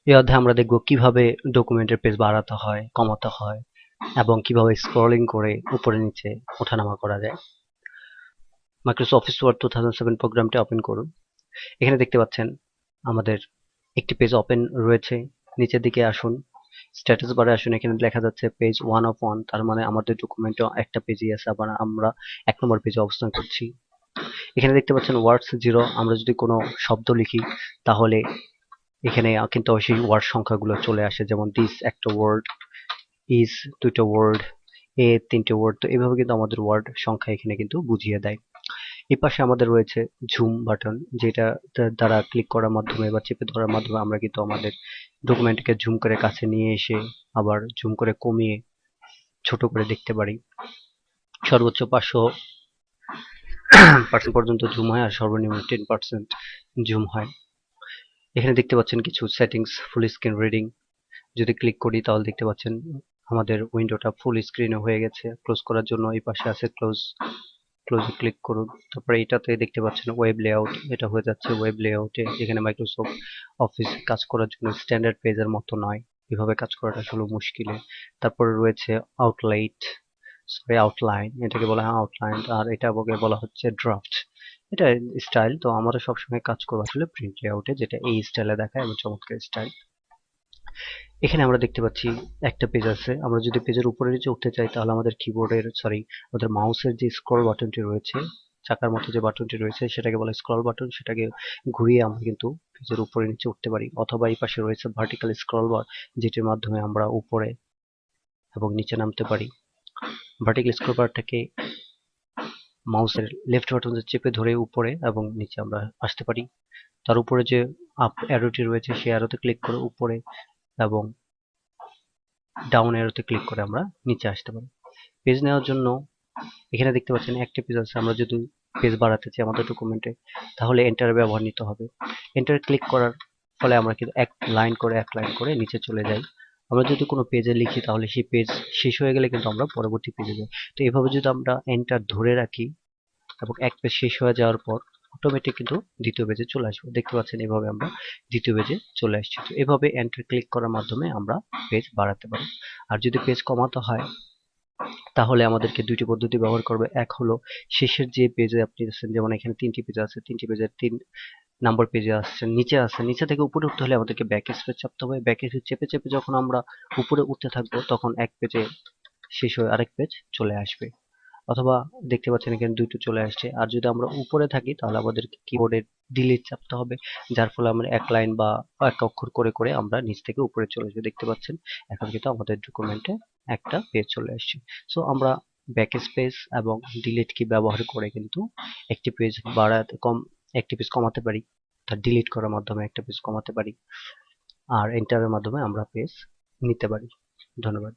এই অধ্যায়ে আমরা দেখব কিভাবে ডকুমেন্টের পেজ বাড়াতে হয়, কমাতে হয় এবং কিভাবে স্ক্রলিং করে উপরে নিচে ওঠানামা করা যায়। মাইক্রোসফট অফিস ওয়ার্ড 2007 প্রোগ্রামটি ওপেন করুন। এখানে দেখতে পাচ্ছেন আমাদের একটি পেজ ওপেন রয়েছে। নিচের দিকে আসুন, স্ট্যাটাস বারে আসুন, এখানে লেখা যাচ্ছে পেজ 1 অফ 1, তার মানে আমাদের ডকুমেন্টে একটা পেজই আছে, আবার আমরা 1 নম্বর পেজে অবস্থান করছি। এখানে দেখতে পাচ্ছেন ওয়ার্ডস 0, আমরা যদি কোনো শব্দ লিখি তাহলে এখানে কিন্তু সেই ওয়ার্ড সংখ্যাগুলো চলে আসে, যেমন দিস একটা ওয়ার্ড, ইজ দুইটা ওয়ার্ড, এ তিনটে ওয়ার্ড। তো এভাবে কিন্তু আমাদের ওয়ার্ড সংখ্যা এখানে কিন্তু বুঝিয়ে দেয়। এই পাশে আমাদের রয়েছে জুম বাটন, যেটা দ্বারা ক্লিক করার মাধ্যমে বা চেপে ধরার মাধ্যমে আমরা কিন্তু আমাদের ডকুমেন্টকে জুম করে কাছে নিয়ে এসে আবার জুম করে কমিয়ে ছোট করে দেখতে পারি। সর্বোচ্চ 500% পর্যন্ত জুম হয় আর সর্বনিম্ন 10% জুম হয়। এখানে দেখতে পাচ্ছেন কিছু সেটিংস, ফুল স্ক্রিন রিডিং। যদি ক্লিক করি তাহলে দেখতে পাচ্ছেন আমাদের উইন্ডোটা ফুল স্ক্রিনে হয়ে গেছে। ক্লোজ করার জন্য এই পাশে আছে ক্লোজ, ক্লোজে ক্লিক করুন। তারপরে এটাতে দেখতে পাচ্ছেন ওয়েব লেআউট, এটা হয়ে যাচ্ছে ওয়েব লেআউটে। এখানে মাইক্রোসফট অফিস কাজ করার জন্য স্ট্যান্ডার্ড পেজের মতো নয়, এভাবে কাজ করাটা আসলে মুশকিলে। তারপরে রয়েছে আউটলাইন, এটাকে বলা হয় আউটলাইন, আর এটা বলা হচ্ছে ড্রাফট। এটা স্টাইল। তো আমরা সবসময় কাজ করবো আসলে প্রিন্ট লেআউটে, যেটা এই স্টাইলে দেখায় এবং চমৎকার স্টাইল। এখানে আমরা দেখতে পাচ্ছি একটা পেজ আছে। আমরা যদি পেজের উপরে নিচে উঠতে চাই তাহলে আমাদের কিবোর্ডের আমাদের মাউসের যে স্ক্রল বাটনটি রয়েছে, চাকার মতো যে বাটনটি রয়েছে সেটাকে বলে স্ক্রল বাটন, সেটাকে ঘুরিয়ে আমরা কিন্তু পেজের উপরে নিচে উঠতে পারি। অথবা এই পাশে রয়েছে ভার্টিক্যাল স্ক্রল বার, যেটির মাধ্যমে আমরা উপরে এবং নিচে নামতে পারি। ভার্টিক্যাল স্ক্রল বারটাকে মাউসের লেফট বাটন চেপে ধরে উপরে এবং নিচে আমরা আসতে পারি। তার উপরে যে আপ অ্যারোটি রয়েছে সেই অ্যারোতে ক্লিক করে উপরে এবং ডাউন অ্যারোতে ক্লিক করে আমরা নিচে আসতে পারি। পেজ নেওয়ার জন্য এখানে দেখতে পাচ্ছেন একটা পেজ আছে। আমরা যদি পেজ বাড়াতে চাই আমাদের ডকুমেন্টে তাহলে এন্টার ব্যবহার নিতে হবে। এন্টার ক্লিক করার ফলে আমরা কিন্তু এক লাইন করে নিচে চলে যাই। আমরা যদি কোনো পেজে লিখি তাহলে সেই পেজ শেষ হয়ে গেলে কিন্তু আমরা পরবর্তী পেজে যাই। তো এভাবে যদি আমরা এন্টার ধরে রাখি এবং এক পেজ শেষ হয়ে যাওয়ার পর অটোমেটিক কিন্তু দ্বিতীয় পেজে চলে আসবো। দেখতে পাচ্ছেন এভাবে আমরা দ্বিতীয় পেজে চলে আসছি। তো এভাবে এন্টার ক্লিক করার মাধ্যমে আমরা পেজ বাড়াতে পারি। আর যদি পেজ কমাতে হয় তাহলে আমাদেরকে দুইটি পদ্ধতি ব্যবহার করবে। এক হলো শেষের যে পেজে আপনি আছেন, যেমন এখানে 3টি পেজ আছে, 3টি পেজের 3 নাম্বার পেজে আসছেন, নিচে আসছেন, নিচে থেকে উপরে উঠতে হলে আমাদেরকে ব্যাক স্পেস চাপতে হবে। ব্যাক স্পেস চেপে চেপে যখন আমরা উপরে উঠতে থাকবো তখন এক পেজে শেষ হয়ে আরেক পেজ চলে আসবে। অথবা দেখতে পাচ্ছেন এখানে দুটো চলে আসছে। আর যদি আমরা উপরে থাকি তাহলে আমাদেরকে কিবোর্ডে ডিলিট চাপতে হবে, যার ফলে আমরা এক লাইন বা এক অক্ষর করে করে আমরা নিচ থেকে উপরে চলে আসবে। দেখতে পাচ্ছেন এখন কিন্তু আমাদের ডকুমেন্টে একটা পেজ চলে আসছে। সো আমরা ব্যাক স্পেস এবং ডিলিট কি ব্যবহার করে কিন্তু একটি পেজ বাড়াতে একটি পেজ কমাতে পারি, তার ডিলিট করার মাধ্যমে একটা পেজ কমাতে পারি, আর এন্টারের মাধ্যমে আমরা পেজ নিতে পারি। ধন্যবাদ।